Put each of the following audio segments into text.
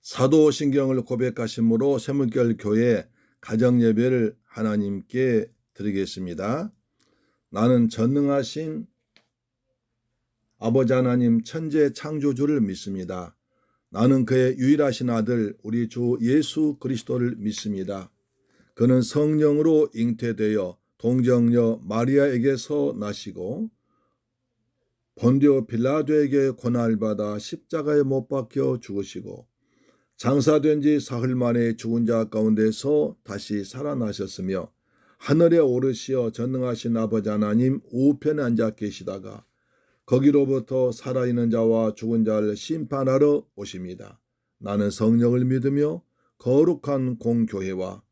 사도신경을 고백하심으로 새물결 교회 가정예배를 하나님께 드리겠습니다. 나는 전능하신 아버지 하나님 천재 창조주를 믿습니다. 나는 그의 유일하신 아들 우리 주 예수 그리스도를 믿습니다. 그는 성령으로 잉태되어 동정녀 마리아에게서 나시고 본디오 빌라도에게 고난을 십자가에 못 박혀 죽으시고 장사된 지 사흘 만에 죽은 자 가운데서 다시 살아나셨으며 하늘에 오르시어 전능하신 아버지 하나님 우편에 앉아 계시다가 거기로부터 살아있는 자와 죽은 자를 심판하러 오십니다. 나는 성령을 믿으며 거룩한 공교회와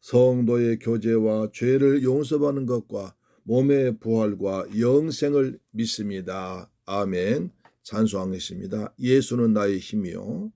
성도의 교제와 죄를 용서받는 것과 몸의 부활과 영생을 믿습니다. 아멘. 찬송하겠습니다. 예수는 나의 힘이요.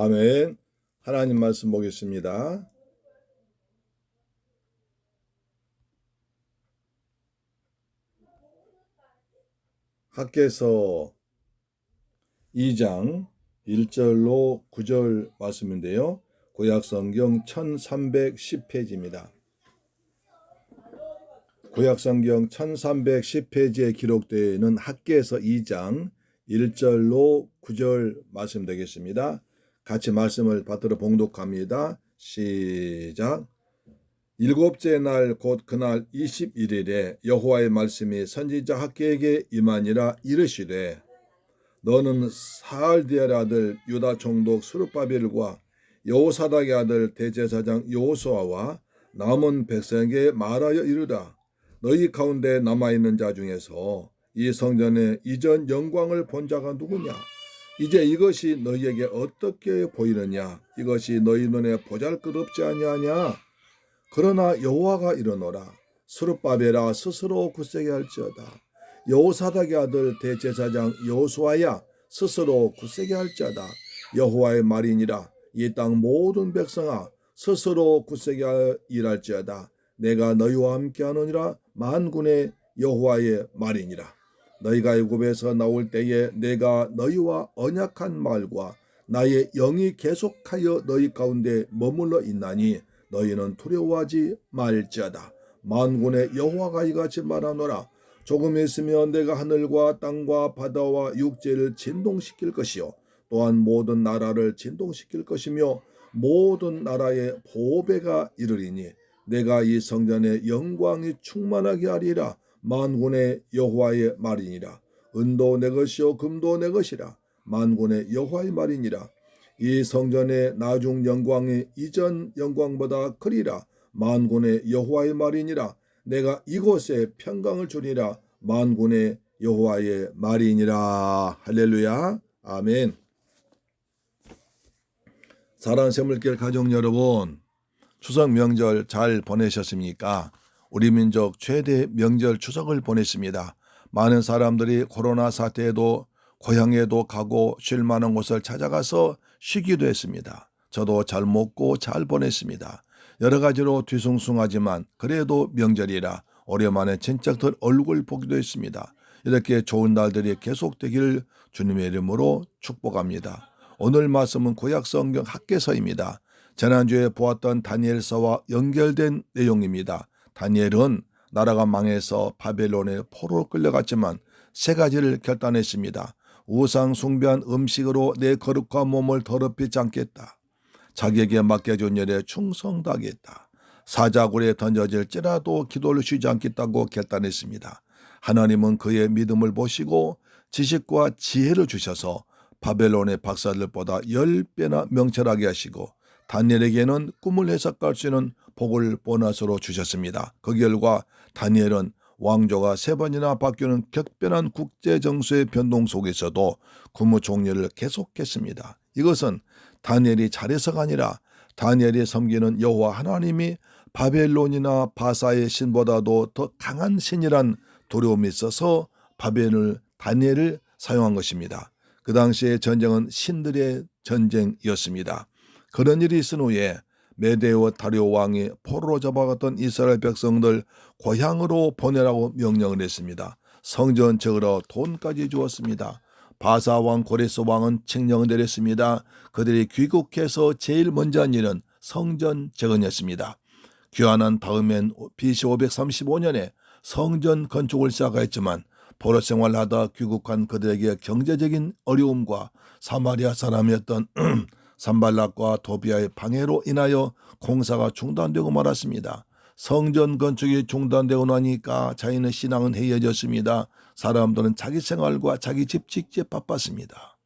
아멘. 하나님 말씀 보겠습니다. 학개서 2장 1절로 9절 말씀인데요. 구약성경 1310페이지입니다. 구약성경 1310페이지에 기록되어 있는 학개서 2장 1절로 9절 말씀 되겠습니다. 같이 말씀을 받들어 봉독합니다. 시작. 일곱째 날 곧 그날 21일에 여호와의 말씀이 선지자 학개에게 임하니라. 이르시되 너는 사알디엘 아들 유다 총독 스룹바벨과 여호사닥의 아들 대제사장 여호수아와 남은 백성에게 말하여 이르라. 너희 가운데 남아있는 자 중에서 이 성전의 이전 영광을 본 자가 누구냐? 이제 이것이 너희에게 어떻게 보이느냐? 이것이 너희 눈에 보잘것없지 아니하냐? 그러나 여호와가 이르노라. 스룹바벨아 스스로 굳세게 할지어다. 여호사닥의 아들 대제사장 여호수아야 스스로 굳세게 할지어다. 여호와의 말이니라. 이 땅 모든 백성아 스스로 굳세게 일할지어다. 내가 너희와 함께하느니라. 만군의 여호와의 말이니라. 너희가 애굽에서 나올 때에 내가 너희와 언약한 말과 나의 영이 계속하여 너희 가운데 머물러 있나니 너희는 두려워하지 말지어다. 만군의 여호와가 이같이 말하노라. 조금 있으면 내가 하늘과 땅과 바다와 육지를 진동시킬 것이요 또한 모든 나라를 진동시킬 것이며 모든 나라의 보배가 이르리니 내가 이 성전의 영광이 충만하게 하리라. 만군의 여호와의 말이니라. 은도 내 것이요 금도 내 것이라. 만군의 여호와의 말이니라. 이 성전의 나중 영광이 이전 영광보다 크리라. 만군의 여호와의 말이니라. 내가 이곳에 평강을 주리라. 만군의 여호와의 말이니라. 할렐루야. 아멘. 사랑하는 샘물길 가족 여러분, 추석 명절 잘 보내셨습니까? 우리 민족 최대 명절 추석을 보냈습니다. 많은 사람들이 코로나 사태에도 고향에도 가고 쉴 만한 곳을 찾아가서 쉬기도 했습니다. 저도 잘 먹고 잘 보냈습니다. 여러 가지로 뒤숭숭하지만 그래도 명절이라 오랜만에 친척들 얼굴 보기도 했습니다. 이렇게 좋은 날들이 계속되기를 주님의 이름으로 축복합니다. 오늘 말씀은 구약성경 학개서입니다. 지난주에 보았던 다니엘서와 연결된 내용입니다. 다니엘은 나라가 망해서 바벨론의 포로로 끌려갔지만 세 가지를 결단했습니다. 우상 숭배한 음식으로 내 거룩한 몸을 더럽히지 않겠다. 자기에게 맡겨준 일에 충성하겠다. 사자굴에 던져질지라도 기도를 쉬지 않겠다고 결단했습니다. 하나님은 그의 믿음을 보시고 지식과 지혜를 주셔서 바벨론의 박사들보다 10배나 명철하게 하시고 다니엘에게는 꿈을 해석할 수 있는 복을 보너스로 주셨습니다. 그 결과 다니엘은 왕조가 3번이나 바뀌는 격변한 국제 정세의 변동 속에서도 국무총리를 계속했습니다. 이것은 다니엘이 잘해서가 아니라 다니엘이 섬기는 여호와 하나님이 바벨론이나 바사의 신보다도 더 강한 신이란 두려움이 있어서 다니엘을 사용한 것입니다. 그 당시의 전쟁은 신들의 전쟁이었습니다. 그런 일이 있은 후에 메데와 다리오 왕이 포로로 잡아갔던 이스라엘 백성들 고향으로 보내라고 명령을 했습니다. 성전 지으러 돈까지 주었습니다. 바사 왕 고레스 왕은 칙령을 내렸습니다. 그들이 귀국해서 제일 먼저 한 일은 성전 재건이었습니다. 귀환한 다음엔 BC 535년에 성전 건축을 시작했지만 포로 생활하다 귀국한 그들에게 경제적인 어려움과 사마리아 사람이었던 산발락과 도비아의 방해로 인하여 공사가 중단되고 말았습니다. 성전 건축이 중단되고 나니까 자신의 신앙은 해이해졌습니다. 사람들은 자기 생활과 자기 집 짓기에 바빴습니다.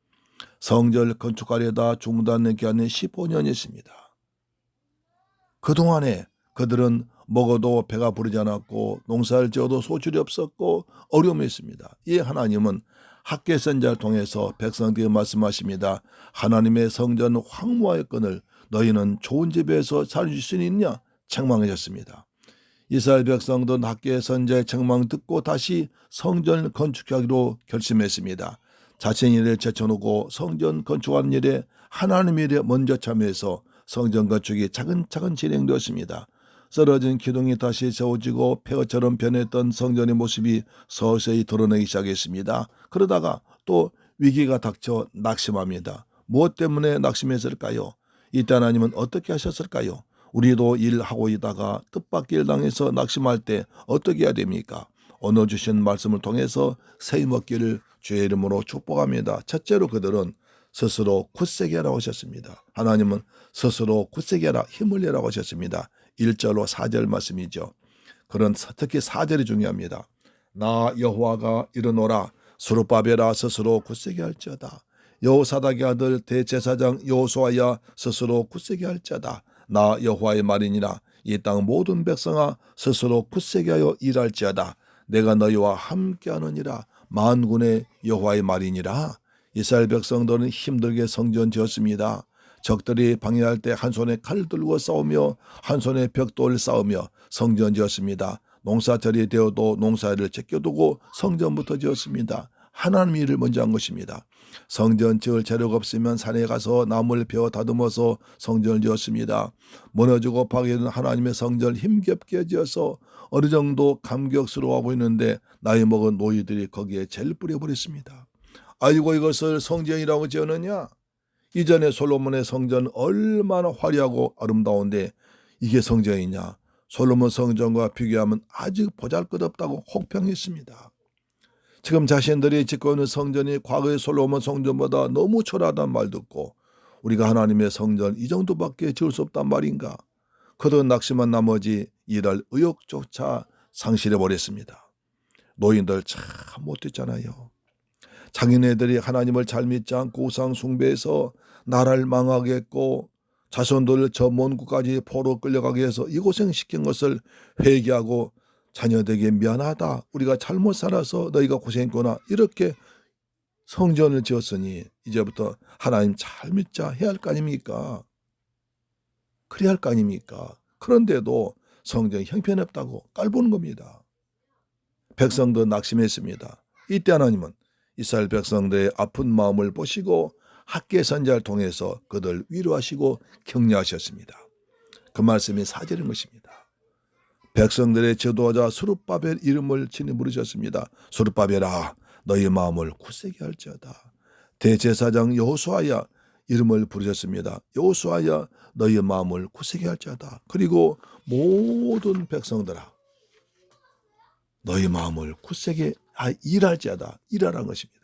성전 건축하려다 중단된 기간은 15년이었습니다. 그동안에 그들은 먹어도 배가 부르지 않았고 농사를 지어도 소출이 없었고 어려움이 있습니다. 이에 하나님은 학개 선지자를 통해서 백성들에게 말씀하십니다. 하나님의 성전 황무하였거늘 너희는 좋은 집에서 살 수 있느냐? 책망하셨습니다. 이스라엘 백성들은 학개 선지자의 책망 듣고 다시 성전을 건축하기로 결심했습니다. 자신 일을 제쳐놓고 성전 건축하는 일에 하나님의 일에 먼저 참여해서 성전 건축이 차근차근 진행되었습니다. 쓰러진 기둥이 다시 세워지고 폐허처럼 변했던 성전의 모습이 서서히 드러나기 시작했습니다. 그러다가 또 위기가 닥쳐 낙심합니다. 무엇 때문에 낙심했을까요? 이때 하나님은 어떻게 하셨을까요? 우리도 일하고 있다가 뜻밖의 일 당해서 낙심할 때 어떻게 해야 됩니까? 오늘 주신 말씀을 통해서 새 먹기를 주의 이름으로 축복합니다. 첫째로 그들은 스스로 굳세게 하라고 하셨습니다. 하나님은 스스로 굳세게 하라, 힘을 내라고 하셨습니다. 1절로 4절 말씀이죠. 그런 특히 4절이 중요합니다. 나 여호와가 이르노라 스룹바벨아 스스로 굳세게 할지어다. 여호사닥의 아들 대제사장 여호수아야 스스로 굳세게 할지어다. 나 여호와의 말이니라. 이 땅 모든 백성아 스스로 굳세게 하여 일할지어다. 내가 너희와 함께하느니라. 만군의 여호와의 말이니라. 이스라엘 백성들은 힘들게 성전 지었습니다. 적들이 방해할 때 한 손에 칼 들고 싸우며 한 손에 벽돌을 쌓으며 성전 지었습니다. 농사철이 되어도 농사일을 제껴두고 성전부터 지었습니다. 하나님 일을 먼저 한 것입니다. 성전 지을 재료가 없으면 산에 가서 나무를 베어 다듬어서 성전을 지었습니다. 무너지고 파괴된 하나님의 성전을 힘겹게 지어서 어느 정도 감격스러워 보이는데 나이 먹은 노이들이 거기에 젤 뿌려버렸습니다. 아이고 이것을 성전이라고 지었느냐? 이전에 솔로몬의 성전 얼마나 화려하고 아름다운데 이게 성전이냐? 솔로몬 성전과 비교하면 아직 보잘것없다고 혹평했습니다. 지금 자신들이 짓고 있는 성전이 과거의 솔로몬 성전보다 너무 초라하다는 말 듣고 우리가 하나님의 성전 이 정도밖에 지을 수 없단 말인가? 그들은 낙심한 나머지 일할 의욕조차 상실해버렸습니다. 노인들 참 못됐잖아요. 자기네들이 하나님을 잘 믿지 않고 우상 숭배해서 나라를 망하게 했고 자손들을 저 먼 곳까지 포로 끌려가게 해서 이 고생시킨 것을 회개하고 자녀들에게 미안하다. 우리가 잘못 살아서 너희가 고생했구나. 이렇게 성전을 지었으니 이제부터 하나님 잘 믿자 해야 할 거 아닙니까? 그래야 할 거 아닙니까? 그런데도 성전이 형편없다고 깔보는 겁니다. 백성도 낙심했습니다. 이때 하나님은 이스라엘 백성들의 아픈 마음을 보시고 학계 선지자를 통해서 그들 위로하시고 격려하셨습니다. 그 말씀이 4절인 것입니다. 백성들의 지도자 스룹바벨 이름을 친히 부르셨습니다. 스룹바벨아 너희 마음을 굳세게 할지어다. 대제사장 여호수아야 이름을 부르셨습니다. 여호수아야 너희 마음을 굳세게 할지어다. 그리고 모든 백성들아 너희 마음을 굳세게 일할지어다. 일하라는 것입니다.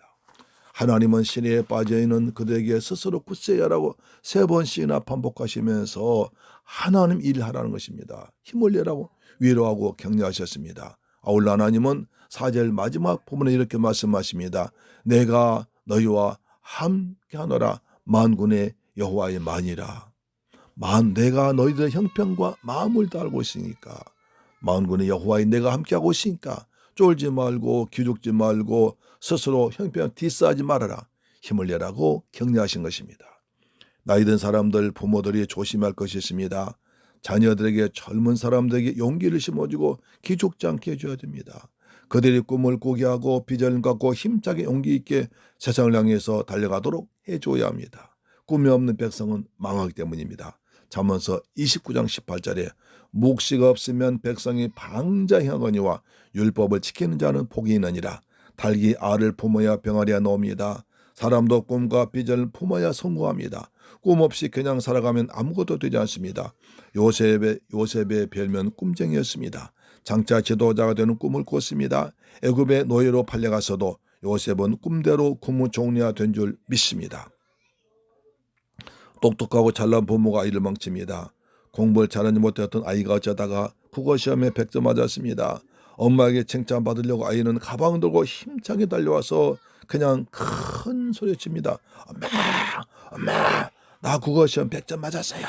하나님은 시내에 빠져있는 그들에게 스스로 굳세게 하라고 3번씩이나 반복하시면서 하나님 일하라는 것입니다. 힘을 내라고 위로하고 격려하셨습니다. 아울러 하나님은 4절 마지막 부분에 이렇게 말씀하십니다. 내가 너희와 함께하노라 만군의 여호와의 만이라. 내가 너희들의 형편과 마음을 다 알고 있으니까 만군의 여호와의 내가 함께하고 있으니까 쫄지 말고 기죽지 말고 스스로 형편 디스하지 말아라. 힘을 내라고 격려하신 것입니다. 나이 든 사람들 부모들이 조심할 것이 있습니다. 자녀들에게 젊은 사람들에게 용기를 심어주고 기죽지 않게 해줘야 됩니다. 그들이 꿈을 꾸게 하고 비전을 갖고 힘차게 용기 있게 세상을 향해서 달려가도록 해줘야 합니다. 꿈이 없는 백성은 망하기 때문입니다. 잠언서 29장 18절에 묵시가 없으면 백성이 방자행하거니와 율법을 지키는 자는 복이 있느니라. 닭이 알을 품어야 병아리가 나옵니다. 사람도 꿈과 비전을 품어야 성공합니다. 꿈 없이 그냥 살아가면 아무것도 되지 않습니다. 요셉의 별명 꿈쟁이였습니다. 장차 지도자가 되는 꿈을 꿨습니다. 애굽의 노예로 팔려가서도 요셉은 꿈대로 국무총리가 된 줄 믿습니다. 똑똑하고 잘난 부모가 아이를 망칩니다. 공부를 잘하지 못했던 아이가 어쩌다가 국어시험에 100점 맞았습니다. 엄마에게 칭찬받으려고 아이는 가방 들고 힘차게 달려와서 그냥 큰 소리 칩니다. 엄마, 나 국어시험 100점 맞았어요.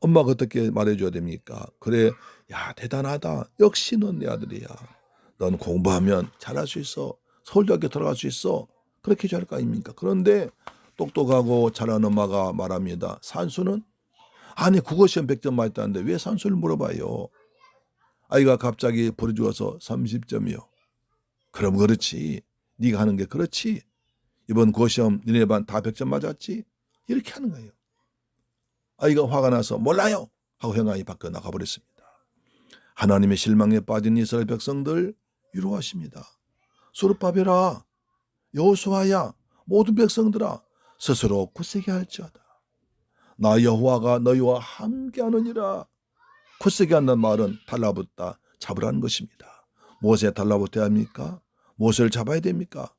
엄마가 어떻게 말해줘야 됩니까? 그래, 야 대단하다. 역시 넌 내 아들이야. 넌 공부하면 잘할 수 있어. 서울대학교 들어갈 수 있어. 그렇게 해줘야 할 거 아닙니까? 그런데 똑똑하고 잘하는 엄마가 말합니다. 산수는? 아니 국어시험 100점 맞았다는데 왜 산수를 물어봐요? 아이가 갑자기 부르 죽어서 30점이요. 그럼 그렇지. 네가 하는 게 그렇지. 이번 국어시험 니네 반 다 100점 맞았지? 이렇게 하는 거예요. 아이가 화가 나서 몰라요 하고 형아이 밖에 나가버렸습니다. 하나님의 실망에 빠진 이스라엘 백성들 위로하십니다. 스룹바벨아 여호수아야 모든 백성들아 스스로 굳세게 할지어다. 나 여호와가 너희와 함께하느니라. 굳세게 한다는 말은 달라붙다 잡으라는 것입니다. 무엇에 달라붙어야 합니까? 무엇을 잡아야 됩니까?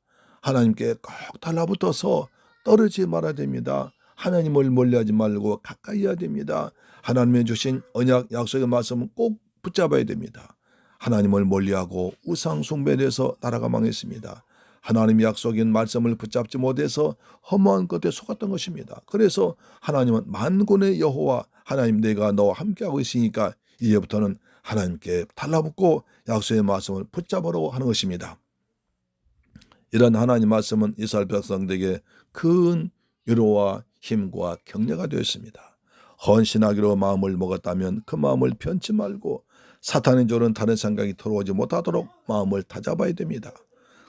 하나님께 꼭 달라붙어서 떨어지지 말아야 됩니다. 하나님을 멀리하지 말고 가까이 해야 됩니다. 하나님의 주신 언약 약속의 말씀은 꼭 붙잡아야 됩니다. 하나님을 멀리하고 우상 숭배에서 나라가 망했습니다. 하나님의 약속인 말씀을 붙잡지 못해서 허무한 것에 속았던 것입니다. 그래서 하나님은 만군의 여호와 하나님 내가 너와 함께하고 있으니까 이제부터는 하나님께 달라붙고 약속의 말씀을 붙잡으라고 하는 것입니다. 이런 하나님 말씀은 이스라엘 백성들에게 큰 위로와 힘과 격려가 되었습니다. 헌신하기로 마음을 먹었다면 그 마음을 편치 말고 사탄의 조는 다른 생각이 들어오지 못하도록 마음을 다잡아야 됩니다.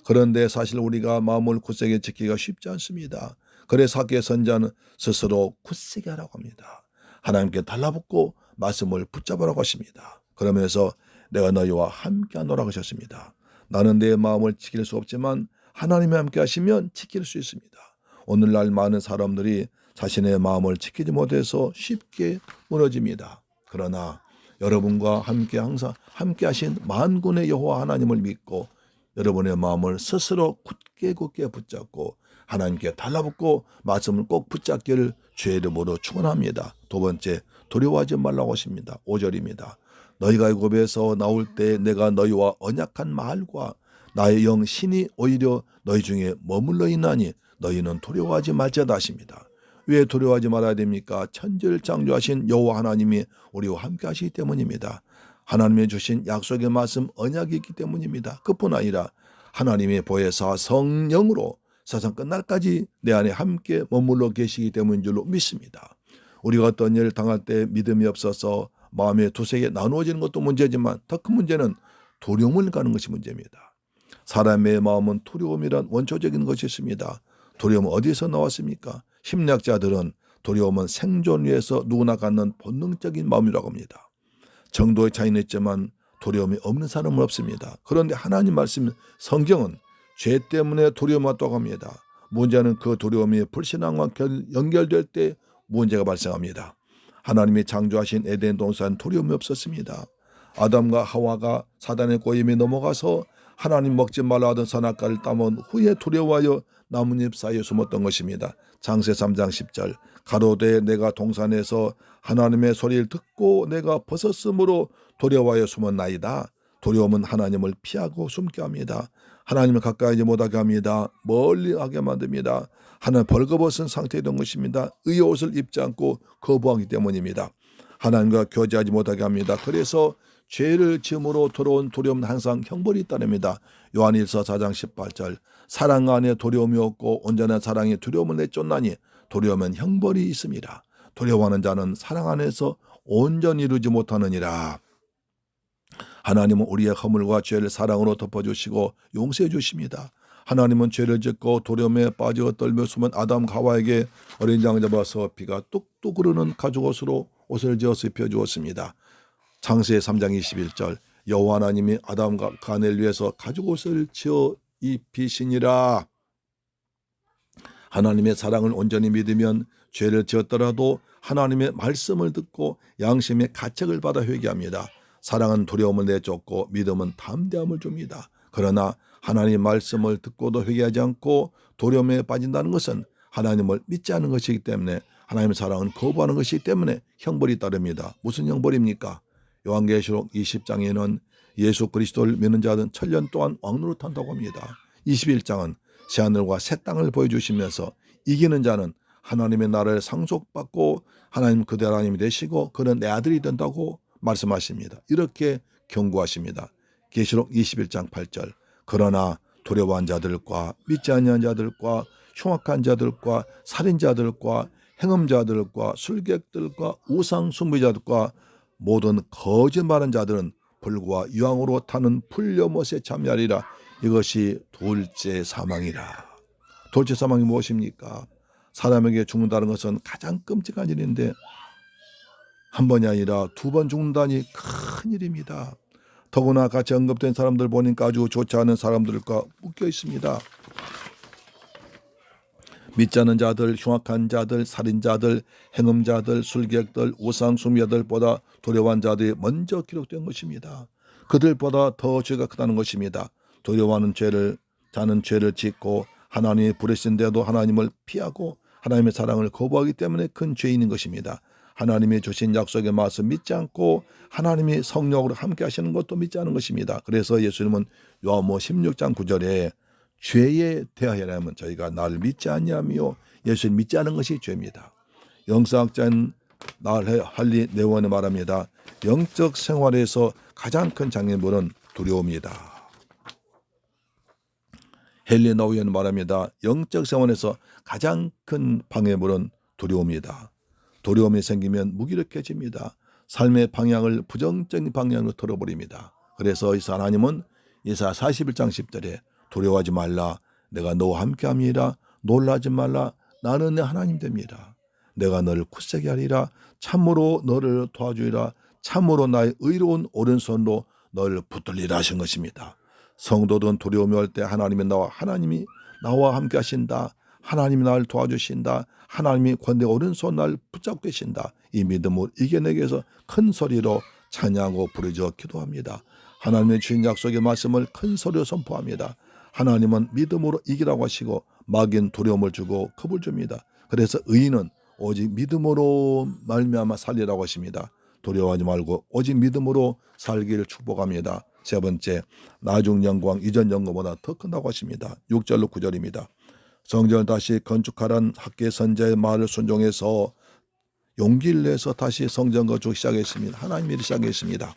그런데 사실 우리가 마음을 굳세게 지키기가 쉽지 않습니다. 그래서 학교의 선자는 스스로 굳세게 하라고 합니다. 하나님께 달라붙고 말씀을 붙잡으라고 하십니다. 그러면서 내가 너희와 함께하노라 하셨습니다. 나는 내 마음을 지킬 수 없지만 하나님이 함께 하시면 지킬 수 있습니다. 오늘날 많은 사람들이 자신의 마음을 지키지 못해서 쉽게 무너집니다. 그러나 여러분과 함께 항상 함께 하신 만군의 여호와 하나님을 믿고 여러분의 마음을 스스로 굳게 붙잡고 하나님께 달라붙고 말씀을 꼭 붙잡기를 주의 이름으로 축원합니다. 두 번째, 두려워하지 말라고 하십니다. 5절입니다. 너희가 애굽에서 나올 때 내가 너희와 언약한 말과 나의 영 신이 오히려 너희 중에 머물러 있나니 너희는 두려워하지 말지어다 하십니다. 왜 두려워하지 말아야 됩니까? 천지를 창조하신 여호와 하나님이 우리와 함께 하시기 때문입니다. 하나님이 주신 약속의 말씀 언약이 있기 때문입니다. 그뿐 아니라 하나님의 보혜사 성령으로 세상 끝날까지 내 안에 함께 머물러 계시기 때문인 줄로 믿습니다. 우리가 어떤 일을 당할 때 믿음이 없어서 마음에 두세게 나누어지는 것도 문제지만 더 큰 문제는 두려움을 가는 것이 문제입니다. 사람의 마음은 두려움이란 원초적인 것이 있습니다. 두려움은 어디서 나왔습니까? 심리학자들은 두려움은 생존 위해서 누구나 갖는 본능적인 마음이라고 합니다. 정도의 차이는 있지만 두려움이 없는 사람은 없습니다. 그런데 하나님 말씀 성경은 죄 때문에 두려움이 왔다고 합니다. 문제는 그 두려움이 불신앙과 연결될 때 문제가 발생합니다. 하나님이 창조하신 에덴 동산 두려움이 없었습니다. 아담과 하와가 사단의 꼬임에 넘어가서 하나님 먹지 말라 하던 선악과를 따먹은 후에 두려워하여 나뭇잎 사이에 숨었던 것입니다. 창세 3장 10절 가로되 내가 동산에서 하나님의 소리를 듣고 내가 벗었으므로 두려워하여 숨었나이다. 두려움은 하나님을 피하고 숨게 합니다. 하나님을 가까이 하지 못하게 합니다. 멀리하게 만듭니다. 하나님 벌거벗은 상태에 된 것입니다. 의의 옷을 입지 않고 거부하기 때문입니다. 하나님과 교제하지 못하게 합니다. 그래서 죄를 지음으로 들어온 두려움은 항상 형벌이 따릅니다. 요한일서 4장 18절 사랑 안에 두려움이 없고 온전한 사랑이 두려움을 내쫓나니 두려움은 형벌이 있습니다. 두려워하는 자는 사랑 안에서 온전히 이루지 못하느니라. 하나님은 우리의 허물과 죄를 사랑으로 덮어주시고 용서해 주십니다. 하나님은 죄를 짓고 두려움에 빠져 떨며 숨은 아담 하와에게 어린 양 잡아서 피가 뚝뚝 흐르는 가죽옷으로 옷을 지어서 입혀주었습니다. 창세 3장 21절 여호와 하나님이 아담과 가네를 위해서 가죽옷을 지어 입히시니라. 하나님의 사랑을 온전히 믿으면 죄를 지었더라도 하나님의 말씀을 듣고 양심의 가책을 받아 회개합니다. 사랑은 두려움을 내쫓고 믿음은 담대함을 줍니다. 그러나 하나님의 말씀을 듣고도 회개하지 않고 두려움에 빠진다는 것은 하나님을 믿지 않은 것이기 때문에 하나님의 사랑은 거부하는 것이기 때문에 형벌이 따릅니다. 무슨 형벌입니까? 요한계시록 20장에는 예수 그리스도를 믿는 자는 천년 동안 왕노릇 한다고 합니다. 21장은 새하늘과 새 땅을 보여주시면서 이기는 자는 하나님의 나라를 상속받고 하나님 그대로 하나님이 되시고 그는 내 아들이 된다고 말씀하십니다. 이렇게 경고하십니다. 계시록 21장 8절 그러나 두려워한 자들과 믿지 아니한 자들과 흉악한 자들과 살인자들과 행음자들과 술객들과 우상 숭배자들과 모든 거짓말하는 자들은 불과 유황으로 타는 풀려못에 참여하리라. 이것이 둘째 사망이라. 둘째 사망이 무엇입니까? 사람에게 죽는다는 것은 가장 끔찍한 일인데 한 번이 아니라 두 번 죽는다니 큰 일입니다. 더구나 같이 언급된 사람들 보니까 아주 좋지 않은 사람들과 묶여 있습니다. 믿지 않는 자들, 흉악한 자들, 살인자들, 행음자들, 술객들, 우상숭배들보다 두려워한 자들이 먼저 기록된 것입니다. 그들보다 더 죄가 크다는 것입니다. 두려워하는 자는 죄를 짓고 하나님이 부르신데도 하나님을 피하고 하나님의 사랑을 거부하기 때문에 큰 죄인인 것입니다. 하나님이 주신 약속의 말씀 믿지 않고 하나님이 성령으로 함께 하시는 것도 믿지 않은 것입니다. 그래서 예수님은 요한복음 16장 9절에 죄에 대하여라면 저희가 나를 믿지 아니하며 예수를 믿지 않은 것이 죄입니다. 영성학자인 할리 네원이 말합니다. 영적 생활에서 가장 큰 장애물은 두려움이다. 헨리 나우이는 말합니다. 영적 생활에서 가장 큰 방해물은 두려움이다. 두려움이 생기면 무기력해집니다. 삶의 방향을 부정적인 방향으로 틀어버립니다. 그래서 하나님은 이사야 41장 10절에 두려워하지 말라. 내가 너와 함께함이라. 놀라지 말라. 나는 내 하나님 됩니다. 내가 너를 굳세게 하리라. 참으로 너를 도와주리라. 참으로 나의 의로운 오른손으로 너를 붙들리라 하신 것입니다. 성도들은 두려움이 올 때 하나님이 나와 함께 하신다. 하나님이 나를 도와주신다. 하나님이 권대 오른손 나를 붙잡고 계신다. 이 믿음을 이겨내기 위해서 큰 소리로 찬양하고 부르짖어 기도합니다. 하나님의 주신 약속의 말씀을 큰 소리로 선포합니다. 하나님은 믿음으로 이기라고 하시고 마귀는 두려움을 주고 겁을 줍니다. 그래서 의인은 오직 믿음으로 말미암아 살리라고 하십니다. 두려워하지 말고 오직 믿음으로 살기를 축복합니다. 세 번째, 나중 영광 이전 영광보다 더 큰다고 하십니다. 6절로 9절입니다. 성전을 다시 건축하란 학계 선자의 말을 순종해서 용기를 내서 다시 성전 건축 시작했습니다. 하나님이 시작했습니다.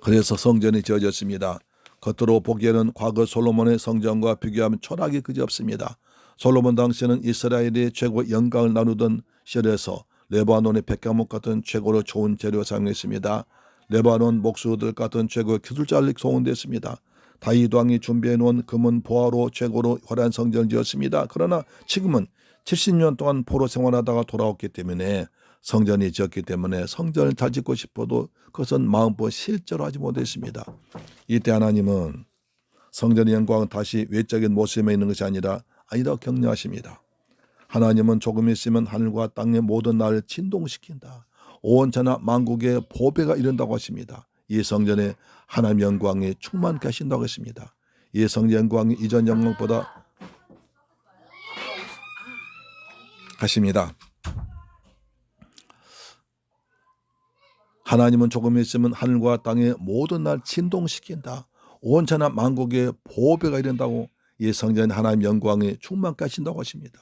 그래서 성전이 지어졌습니다. 겉으로 보기에는 과거 솔로몬의 성전과 비교하면 초라하기 그지없습니다. 솔로몬 당시에는 이스라엘이 최고 영광을 나누던 시절에서 레바논의 백향목 같은 최고로 좋은 재료 사용했습니다. 레바논 목수들 같은 최고의 기술자를 소원됐습니다. 다윗 왕이 준비해 놓은 금은 보화로 최고로 화려한 성전을 지었습니다. 그러나 지금은 70년 동안 포로 생활하다가 돌아왔기 때문에 성전이 지었기 때문에 성전을 잘 짓고 싶어도 그것은 마음껏 실제로 하지 못했습니다. 이때 하나님은 성전의 영광은 다시 외적인 모습에 있는 것이 아니라고 격려하십니다. 하나님은 조금 있으면 하늘과 땅의 모든 나를 진동시킨다. 온천하 만국의 보배가 이른다고 하십니다. 이 성전에 하나님의 영광이 충만케 하신다고 했습니다. 이 성전 영광이 이전 영광보다 하십니다. 하나님은 조금 있으면 하늘과 땅의 모든 날 진동시킨다. 온천하 만국의 보배가 이른다고 이 성전 하나님의 영광이 충만케 하신다고 하십니다.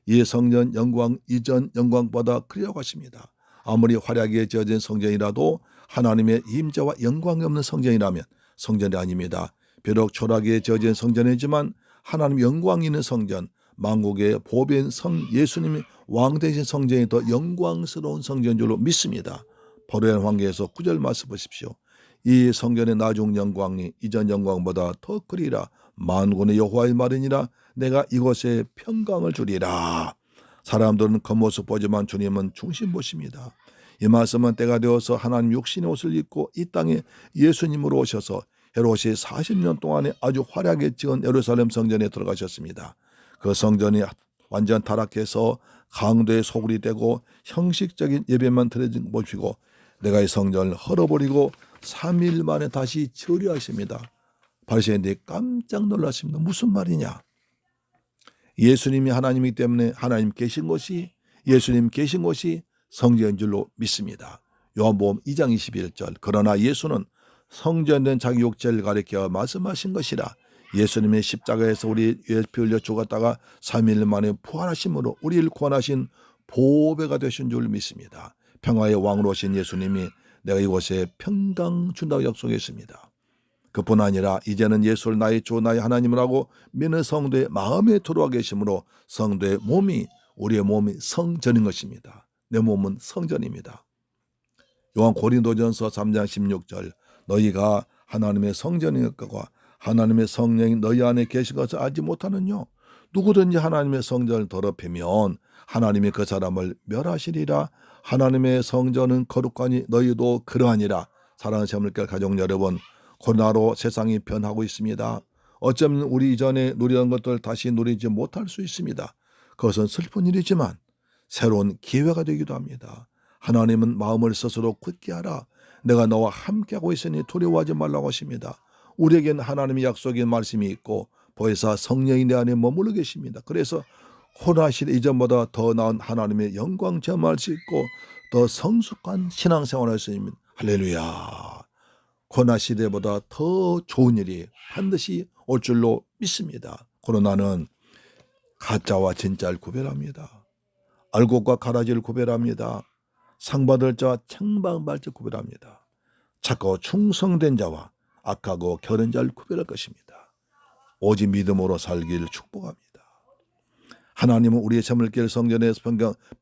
이 성전 영광 이전 영광보다 크리라고 하십니다. 아무리 화려하게 지어진 성전이라도 하나님의 임재와 영광이 없는 성전이라면 성전이 아닙니다. 비록 초라하게 지어진 성전이지만 하나님의 영광이 있는 성전, 만국의 보배인 예수님이 왕 되신 성전이 더 영광스러운 성전인 줄로 믿습니다. 포로된 황계에서 9절 말씀 보십시오. 이 성전의 나중 영광이 이전 영광보다 더 크리라. 만군의 여호와의 말이니라. 내가 이곳에 평강을 주리라. 사람들은 겉모습 보지만 주님은 중심 보십니다. 이 말씀은 때가 되어서 하나님 육신의 옷을 입고 이 땅에 예수님으로 오셔서 헤롯이 40년 동안에 아주 화려하게 지은 예루살렘 성전에 들어가셨습니다. 그 성전이 완전 타락해서 강도의 소굴이 되고 형식적인 예배만 드려진 것이고 내가 이 성전을 헐어버리고 3일 만에 다시 처리하십니다. 바리새인들이 깜짝 놀랐습니다. 무슨 말이냐? 예수님이 하나님이기 때문에 하나님 계신 곳이 예수님 계신 곳이 성전인 줄로 믿습니다. 요한복음 2장 21절 그러나 예수는 성전된 자기 육체를 가리켜 말씀하신 것이라. 예수님의 십자가에서 우리 피 흘려 죽었다가 3일 만에 부활하심으로 우리를 구원하신 보배가 되신 줄 믿습니다. 평화의 왕으로 오신 예수님이 내가 이곳에 평강 준다고 약속했습니다. 그뿐 아니라 이제는 예수를 나의 주 나의 하나님을 하고 믿는 성도의 마음에 들어와 계시므로 성도의 몸이 우리의 몸이 성전인 것입니다. 내 몸은 성전입니다. 요한 고린도전서 3장 16절 너희가 하나님의 성전인 것과 하나님의 성령이 너희 안에 계신 것을 알지 못하느냐? 누구든지 하나님의 성전을 더럽히면 하나님이 그 사람을 멸하시리라. 하나님의 성전은 거룩하니 너희도 그러하니라. 사랑하는 새물결 가족 여러분, 코로나로 세상이 변하고 있습니다. 어쩌면 우리 이전에 누리던 것들 다시 누리지 못할 수 있습니다. 그것은 슬픈 일이지만 새로운 기회가 되기도 합니다. 하나님은 마음을 스스로 굳게 하라. 내가 너와 함께하고 있으니 두려워하지 말라고 하십니다. 우리에겐 하나님의 약속인 말씀이 있고 보혜사 성령이 내 안에 머물러 계십니다. 그래서 코로나 시대 이전보다 더 나은 하나님의 영광 체험할 수 있고 더 성숙한 신앙생활을 할 수 있습니다. 할렐루야. 코로나 시대보다 더 좋은 일이 반드시 올 줄로 믿습니다. 코로나는 가짜와 진짜를 구별합니다. 알곡과 가라지를 구별합니다. 상받을 자와 책망받을 자를 구별합니다. 착하고 충성된 자와 악하고 게으른 자를 구별할 것입니다. 오직 믿음으로 살기를 축복합니다. 하나님은 우리의 재물길 성전에서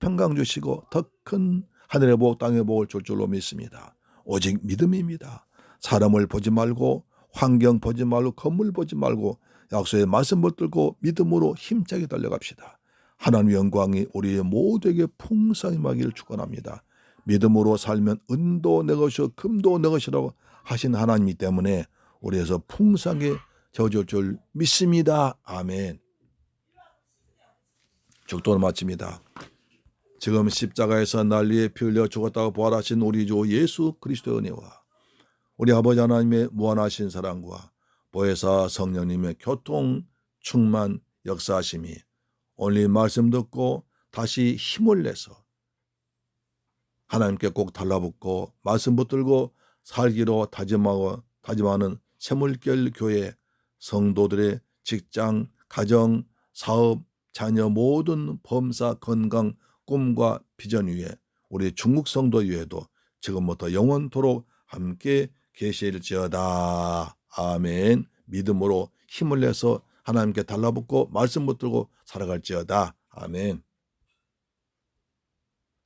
평강 주시고 더 큰 하늘의 복 땅의 복을 줄 줄로 믿습니다. 오직 믿음입니다. 사람을 보지 말고 환경 보지 말고 건물 보지 말고 약속의 말씀 붙들고 믿음으로 힘차게 달려갑시다. 하나님의 영광이 우리의 모두에게 풍성히 임하기를 축원합니다. 믿음으로 살면 은도 내 것이요 금도 내 것이라고 하신 하나님이 때문에 우리에서 풍성하게 저어줄 줄 믿습니다. 아멘. 축도를 마칩니다. 지금 십자가에서 날 위해 피 흘려 죽었다고 부활하신 우리 주 예수 그리스도의 은혜와 우리 아버지 하나님의 무한하신 사랑과 보혜사 성령님의 교통 충만 역사하심이 오늘 말씀 듣고 다시 힘을 내서 하나님께 꼭 달라붙고 말씀 붙들고 살기로 다짐하는 샘물결 교회 성도들의 직장, 가정, 사업, 자녀 모든 범사, 건강, 꿈과 비전 위에 우리 중국 성도 위에도 지금부터 영원토록 함께 계실지어다. 아멘. 믿음으로 힘을 내서 하나님께 달라붙고 말씀 붙들고 살아갈지어다. 아멘.